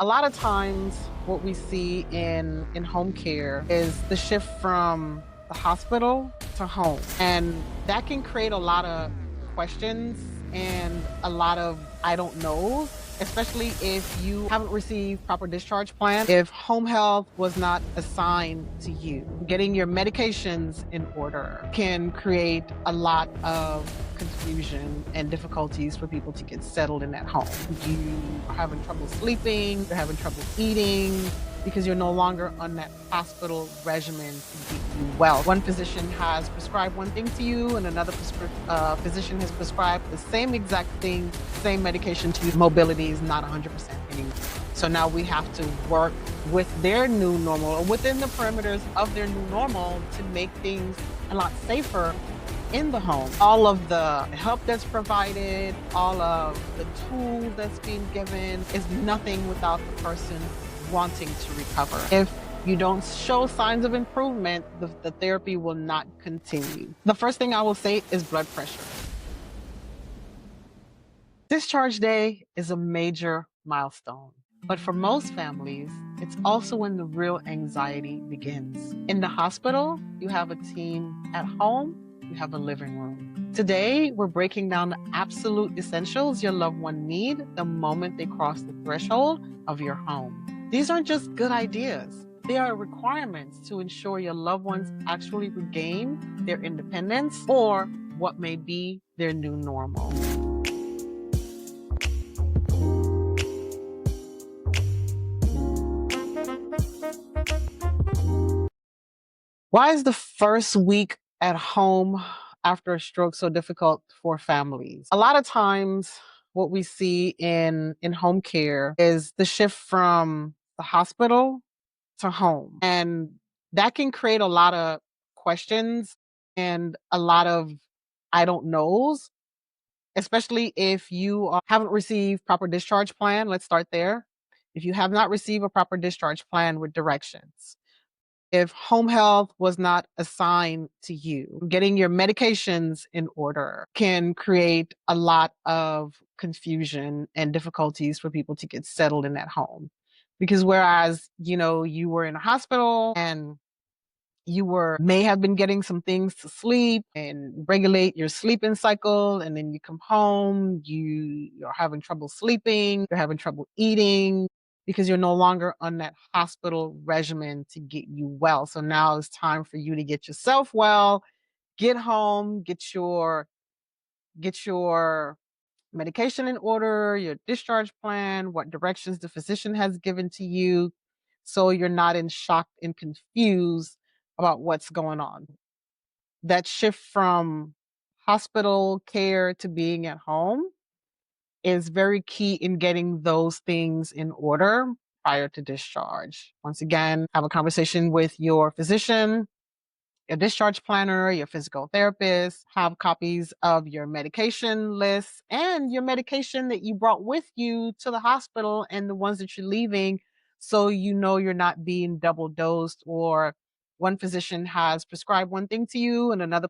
A lot of times, what we see in home care is the shift from the hospital to home. And that can create a lot of questions and a lot of I don't knows, especially if you haven't received proper discharge plan, if home health was not assigned to you. Getting your medications in order can create a lot of confusion and difficulties for people to get settled in that home. You are having trouble sleeping, you're having trouble eating, because you're no longer on that hospital regimen to get you well. One physician has prescribed one thing to you, and another physician has prescribed the same exact thing, same medication to you. Mobility is not 100% anymore. So now we have to work with their new normal or within the perimeters of their new normal to make things a lot safer in the home. All of the help that's provided, all of the tools that's being given is nothing without the person wanting to recover. If you don't show signs of improvement, the therapy will not continue. The first thing I will say is blood pressure. Discharge day is a major milestone, but for most families, it's also when the real anxiety begins. In the hospital, you have a team. At home, you have a living room. Today, we're breaking down the absolute essentials your loved one need the moment they cross the threshold of your home. These aren't just good ideas. They are requirements to ensure your loved ones actually regain their independence or what may be their new normal. Why is the first week at home after a stroke so difficult for families? A lot of times, what we see in home care is the shift from the hospital to home. And that can create a lot of questions and a lot of I don't knows, especially if you haven't received proper discharge plan. Let's start there. If you have not received a proper discharge plan with directions, if home health was not assigned to you, getting your medications in order can create a lot of confusion and difficulties for people to get settled in that home. Because whereas, you were in a hospital and you were may have been getting some things to sleep and regulate your sleeping cycle, and then you come home, you're having trouble sleeping, you're having trouble eating because you're no longer on that hospital regimen to get you well. So now it's time for you to get yourself well, get home, get your medication in order, your discharge plan, what directions the physician has given to you, so you're not in shock and confused about what's going on. That shift from hospital care to being at home is very key in getting those things in order prior to discharge. Once again, have a conversation with your physician, your discharge planner, your physical therapist, have copies of your medication list and your medication that you brought with you to the hospital and the ones that you're leaving, so you know you're not being double dosed, or one physician has prescribed one thing to you and another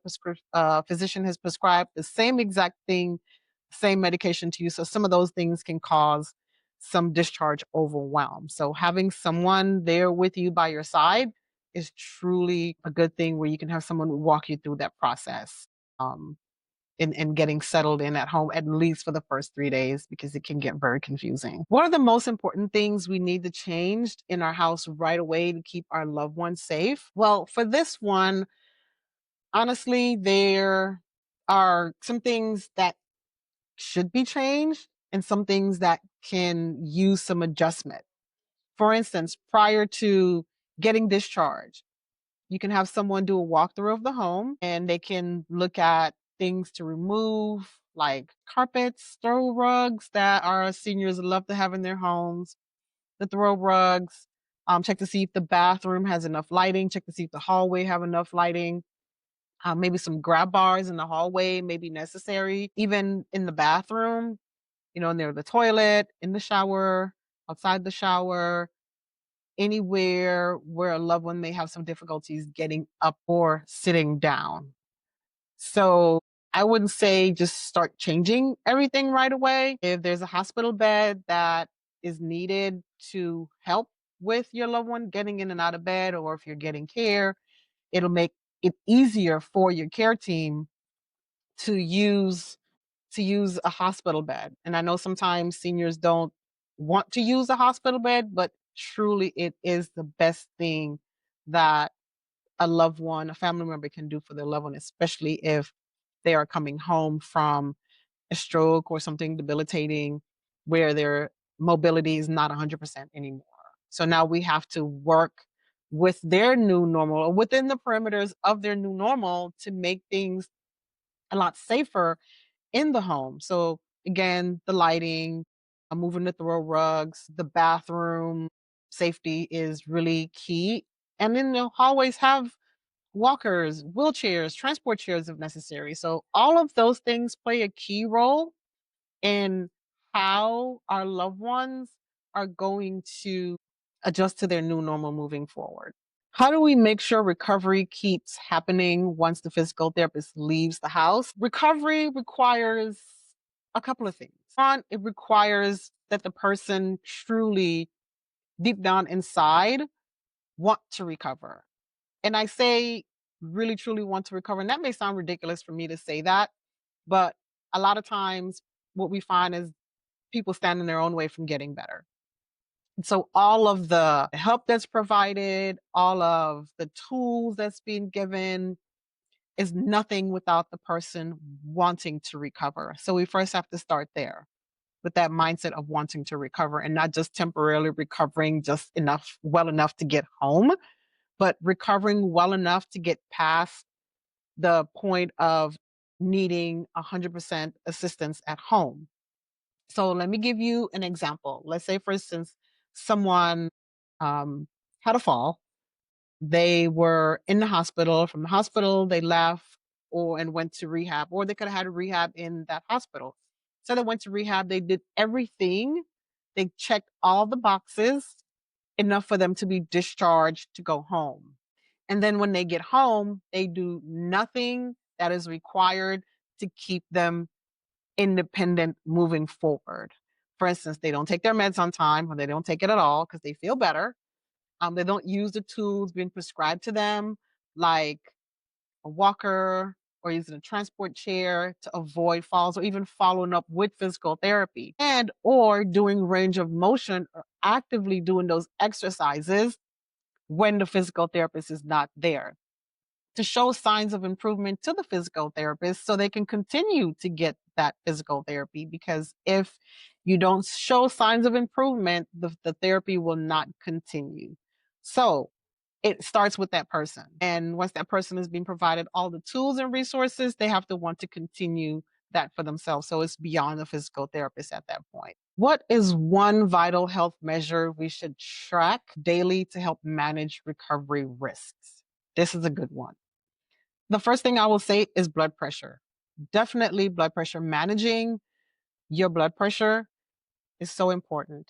physician has prescribed the same exact thing, same medication to you. So some of those things can cause some discharge overwhelm. So having someone there with you by your side is truly a good thing, where you can have someone walk you through that process, um, and getting settled in at home, at least for the first 3 days, because it can get very confusing. What are the most important things we need to change in our house right away to keep our loved ones safe? Well, for this one, honestly, there are some things that should be changed and some things that can use some adjustment. For instance, prior to getting discharged, you can have someone do a walkthrough of the home and they can look at things to remove, like carpets, throw rugs that our seniors love to have in their homes, the throw rugs. Check to see if the bathroom has enough lighting, check to see if the hallway have enough lighting. Maybe some grab bars in the hallway may be necessary. Even in the bathroom, near the toilet, in the shower, outside the shower, anywhere where a loved one may have some difficulties getting up or sitting down. So I wouldn't say just start changing everything right away. If there's a hospital bed that is needed to help with your loved one getting in and out of bed, or if you're getting care, it'll make it easier for your care team to use a hospital bed. And I know sometimes seniors don't want to use a hospital bed, but truly it is the best thing that a loved one, a family member can do for their loved one, especially if they are coming home from a stroke or something debilitating where their mobility is not 100% anymore. So now we have to work with their new normal, or within the perimeters of their new normal, to make things a lot safer in the home. So again, the lighting, moving the throw rugs, the bathroom safety is really key. And then they'll always have walkers, wheelchairs, transport chairs if necessary. So all of those things play a key role in how our loved ones are going to adjust to their new normal moving forward. How do we make sure recovery keeps happening once the physical therapist leaves the house? Recovery requires a couple of things. One, it requires that the person truly, deep down inside, want to recover. And I say really, truly want to recover. And that may sound ridiculous for me to say that, but a lot of times what we find is people stand in their own way from getting better. So all of the help that's provided, all of the tools that's being given is nothing without the person wanting to recover. So we first have to start there with that mindset of wanting to recover, and not just temporarily recovering just enough, well enough to get home, but recovering well enough to get past the point of needing 100% assistance at home. So let me give you an example. Let's say, for instance, someone had a fall. They were in the hospital. From the hospital, they left and went to rehab, or they could have had a rehab in that hospital. So they went to rehab. They did everything. They checked all the boxes enough for them to be discharged to go home. And then when they get home, they do nothing that is required to keep them independent moving forward. For instance, they don't take their meds on time, or they don't take it at all because they feel better. They don't use the tools being prescribed to them, like a walker or using a transport chair to avoid falls, or even following up with physical therapy, and or doing range of motion, or actively doing those exercises when the physical therapist is not there, to show signs of improvement to the physical therapist so they can continue to get that physical therapy. Because if you don't show signs of improvement, the therapy will not continue. So it starts with that person. And once that person has been provided all the tools and resources, they have to want to continue that for themselves. So it's beyond the physical therapist at that point. What is one vital health measure we should track daily to help manage recovery risks? This is a good one. The first thing I will say is blood pressure. Definitely blood pressure. Managing your blood pressure is so important.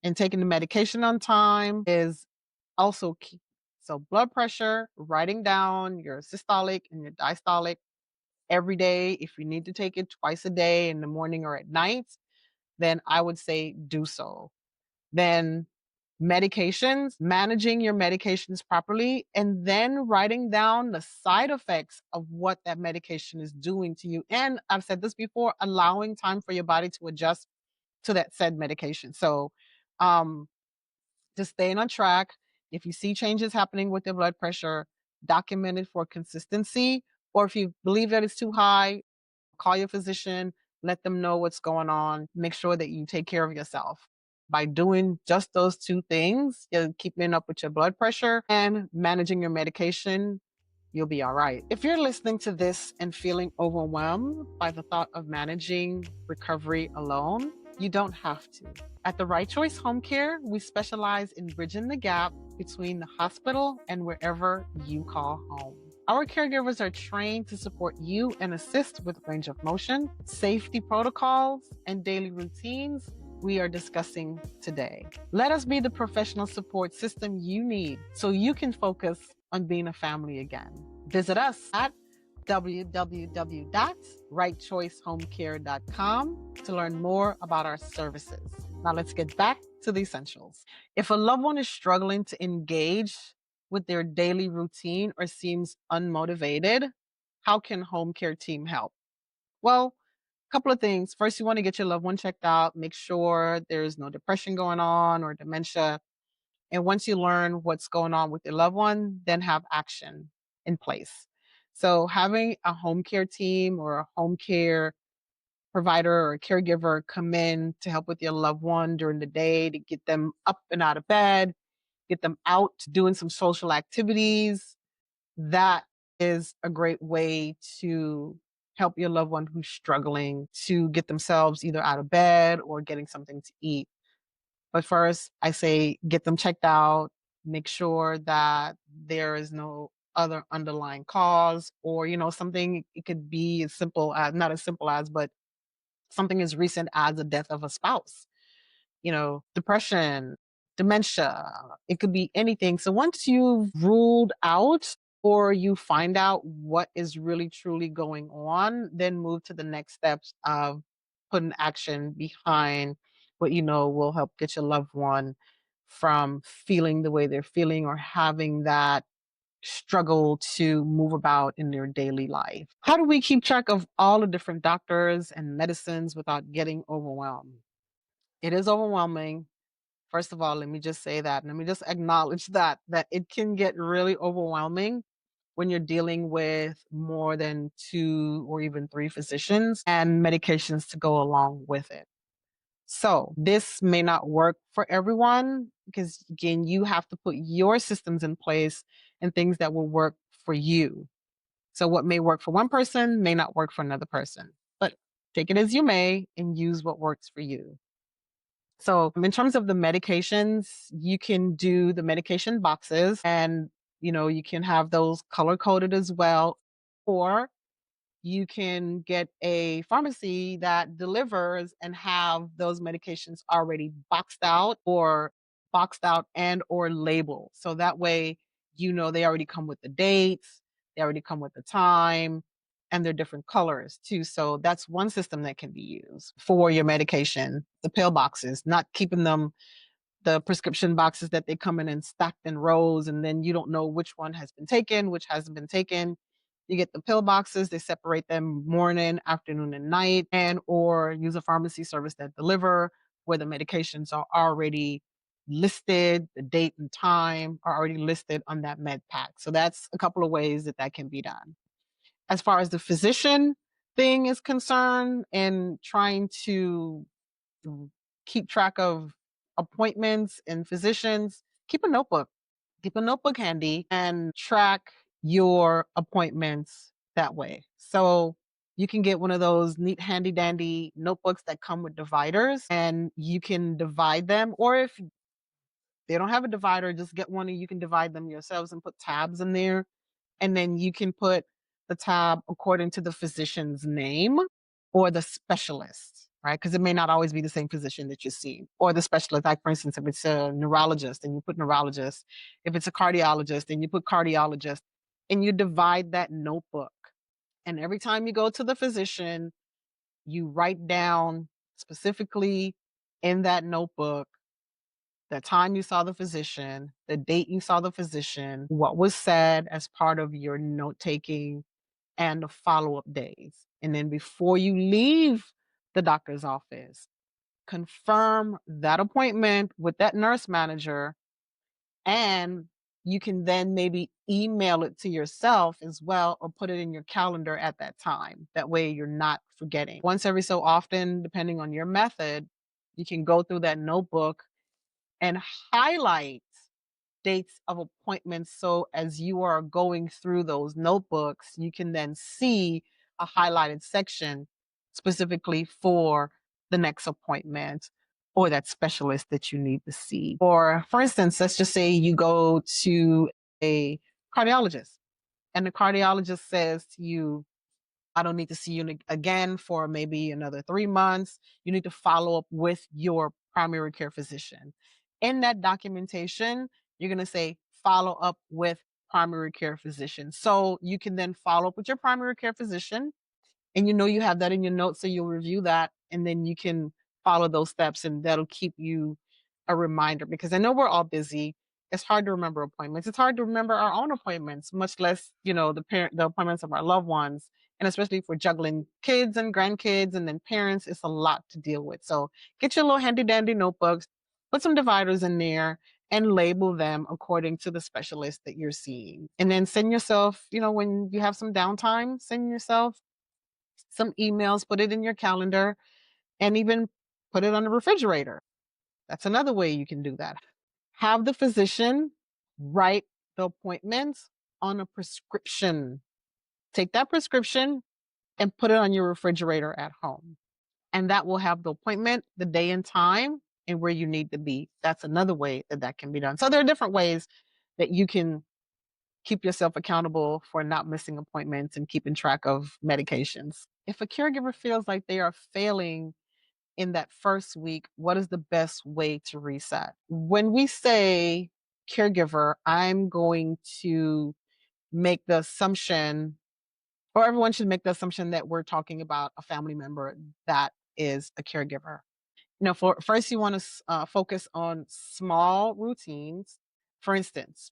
And taking the medication on time is also key. So blood pressure, writing down your systolic and your diastolic every day. If you need to take it twice a day, in the morning or at night, then I would say do so. Then medications, managing your medications properly, and then writing down the side effects of what that medication is doing to you. And I've said this before, allowing time for your body to adjust to that said medication. So um, just staying on track. If you see changes happening with your blood pressure, document it for consistency. Or if you believe that it's too high, call your physician, let them know what's going on. Make sure that you take care of yourself. By doing just those two things, you're keeping up with your blood pressure and managing your medication, you'll be all right. If you're listening to this and feeling overwhelmed by the thought of managing recovery alone, you don't have to. At the Right Choice Home Care, we specialize in bridging the gap between the hospital and wherever you call home. Our caregivers are trained to support you and assist with range of motion, safety protocols, and daily routines we are discussing today. Let us be the professional support system you need so you can focus on being a family again. Visit us at www.rightchoicehomecare.com to learn more about our services. Now let's get back to the essentials. If a loved one is struggling to engage with their daily routine or seems unmotivated, how can home care team help? Well, a couple of things. First, you want to get your loved one checked out, make sure there's no depression going on or dementia. And once you learn what's going on with your loved one, then have action in place. So, having a home care team or a home care provider or caregiver come in to help with your loved one during the day to get them up and out of bed, get them out doing some social activities. That is a great way to help your loved one who's struggling to get themselves either out of bed or getting something to eat. But first, I say get them checked out, make sure that there is no other underlying cause or, something it could be as simple as, not as simple as, but something as recent as the death of a spouse, depression, dementia. It could be anything. So once you've ruled out or you find out what is really truly going on, then move to the next steps of putting action behind what you know will help get your loved one from feeling the way they're feeling or having that struggle to move about in their daily life. How do we keep track of all the different doctors and medicines without getting overwhelmed? It is overwhelming. First of all, let me just say that. Let me just acknowledge that it can get really overwhelming when you're dealing with more than two or even three physicians and medications to go along with it. So, this may not work for everyone because again, you have to put your systems in place and things that will work for you. So, what may work for one person may not work for another person. But take it as you may and use what works for you. So, in terms of the medications, you can do the medication boxes and you can have those color coded as well. Or you can get a pharmacy that delivers and have those medications already boxed out and or labeled. So that way, they already come with the dates, they already come with the time, and they're different colors too. So that's one system that can be used for your medication, the pill boxes, not keeping them the prescription boxes that they come in and stacked in rows, and then you don't know which one has been taken, which hasn't been taken. You get the pill boxes, they separate them morning, afternoon, and night, and or use a pharmacy service that deliver where the medications are already listed, the date and time are already listed on that med pack. So that's a couple of ways that can be done. As far as the physician thing is concerned and trying to keep track of appointments and physicians, keep a notebook. Keep a notebook handy and track your appointments that way. So you can get one of those neat, handy dandy notebooks that come with dividers and you can divide them. Or if they don't have a divider, just get one and you can divide them yourselves and put tabs in there. And then you can put the tab according to the physician's name or the specialist, right? Because it may not always be the same physician that you see, or the specialist. Like, for instance, if it's a neurologist, and you put neurologist. If it's a cardiologist, and you put cardiologist, and you divide that notebook. And every time you go to the physician, you write down specifically in that notebook the time you saw the physician, the date you saw the physician, what was said as part of your note taking, and the follow up days. And then before you leave the doctor's office, confirm that appointment with that nurse manager. And you can then maybe email it to yourself as well or put it in your calendar at that time. That way you're not forgetting. Once every so often, depending on your method, you can go through that notebook and highlight dates of appointments. So as you are going through those notebooks, you can then see a highlighted section specifically for the next appointment or that specialist that you need to see. Or for instance, let's just say you go to a cardiologist and the cardiologist says to you, I don't need to see you again for maybe another 3 months. You need to follow up with your primary care physician. In that documentation, you're going to say follow up with primary care physician. So you can then follow up with your primary care physician and you have that in your notes. So you'll review that and then you can follow those steps, and that'll keep you a reminder, because I know we're all busy. It's hard to remember appointments. It's hard to remember our own appointments, much less, the appointments of our loved ones. And especially if we're juggling kids and grandkids and then parents, it's a lot to deal with. So get your little handy dandy notebooks, put some dividers in there, and label them according to the specialist that you're seeing. And then send yourself, when you have some downtime, send yourself some emails, put it in your calendar, and even put it on the refrigerator. That's another way you can do that. Have the physician write the appointments on a prescription. Take that prescription and put it on your refrigerator at home. And that will have the appointment, the day and time, and where you need to be. That's another way that can be done. So there are different ways that you can keep yourself accountable for not missing appointments and keeping track of medications. If a caregiver feels like they are failing in that first week, what is the best way to reset? When we say caregiver, I'm going to make the assumption, or everyone should make the assumption, that we're talking about a family member that is a caregiver. For first, you want to focus on small routines. For instance,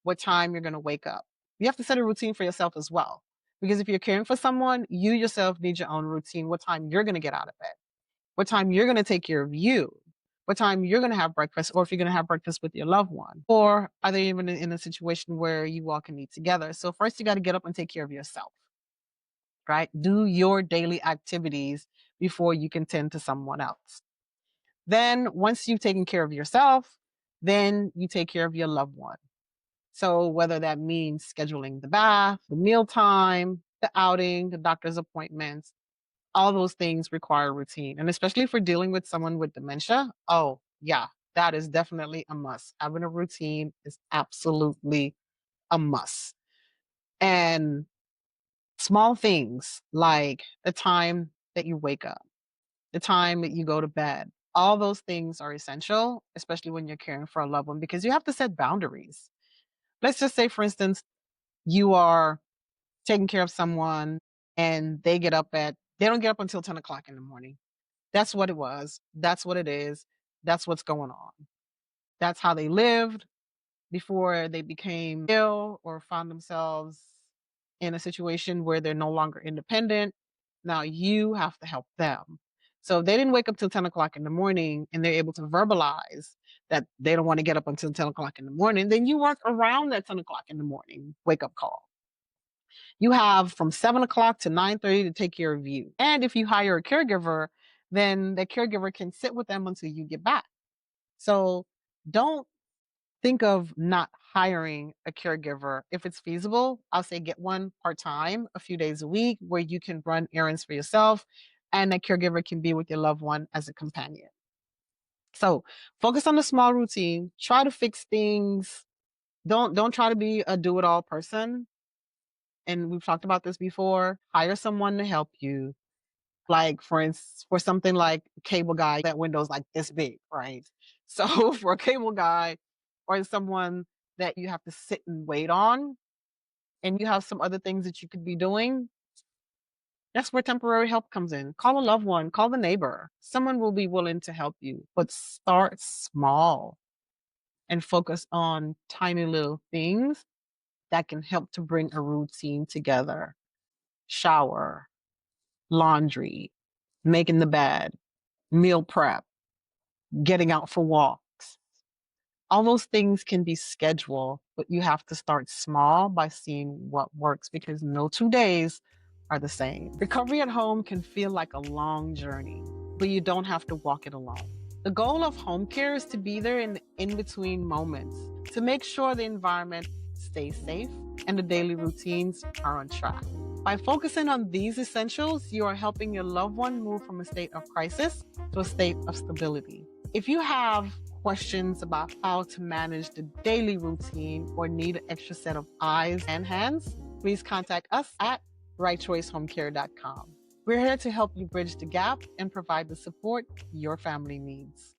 what time you're going to wake up. You have to set a routine for yourself as well, because if you're caring for someone, you yourself need your own routine. What time you're going to get out of bed, what time you're going to take care of you, what time you're going to have breakfast, or if you're going to have breakfast with your loved one, or are they even in a situation where you all can eat together? So first, you got to get up and take care of yourself, right? Do your daily activities before you can tend to someone else. Then once you've taken care of yourself, then you take care of your loved one. So whether that means scheduling the bath, the mealtime, the outing, the doctor's appointments, all those things require routine. And especially if we're dealing with someone with dementia, oh yeah, that is definitely a must. Having a routine is absolutely a must. And small things like the time that you wake up, the time that you go to bed, all those things are essential, especially when you're caring for a loved one, because you have to set boundaries. Let's just say, for instance, you are taking care of someone and they don't get up until 10 o'clock in the morning. That's what it was. That's what it is. That's what's going on. That's how they lived before they became ill or found themselves in a situation where they're no longer independent. Now you have to help them. So if they didn't wake up till 10 o'clock in the morning and they're able to verbalize that they don't want to get up until 10 o'clock in the morning, then you work around that 10 o'clock in the morning wake up call. You have from 7 o'clock to 9:30 to take care of you. And if you hire a caregiver, then the caregiver can sit with them until you get back. So don't think of not hiring a caregiver. If it's feasible, I'll say get one part-time, a few days a week, where you can run errands for yourself and a caregiver can be with your loved one as a companion. So focus on the small routine. Try to fix things. Don't try to be a do-it-all person. And we've talked about this before. Hire someone to help you. Like for instance, for something like cable guy, that window's like this big, right? So for a cable guy or someone that you have to sit and wait on, and you have some other things that you could be doing, that's where temporary help comes in. Call a loved one, call the neighbor. Someone will be willing to help you, but start small and focus on tiny little things that can help to bring a routine together. Shower, laundry, making the bed, meal prep, getting out for walks. All those things can be scheduled, but you have to start small by seeing what works, because no 2 days are the same. Recovery at home can feel like a long journey, but you don't have to walk it alone. The goal of home care is to be there in the in-between moments to make sure the environment stays safe and the daily routines are on track. By focusing on these essentials, you are helping your loved one move from a state of crisis to a state of stability. If you have questions about how to manage the daily routine or need an extra set of eyes and hands, please contact us at rightchoicehomecare.com. We're here to help you bridge the gap and provide the support your family needs.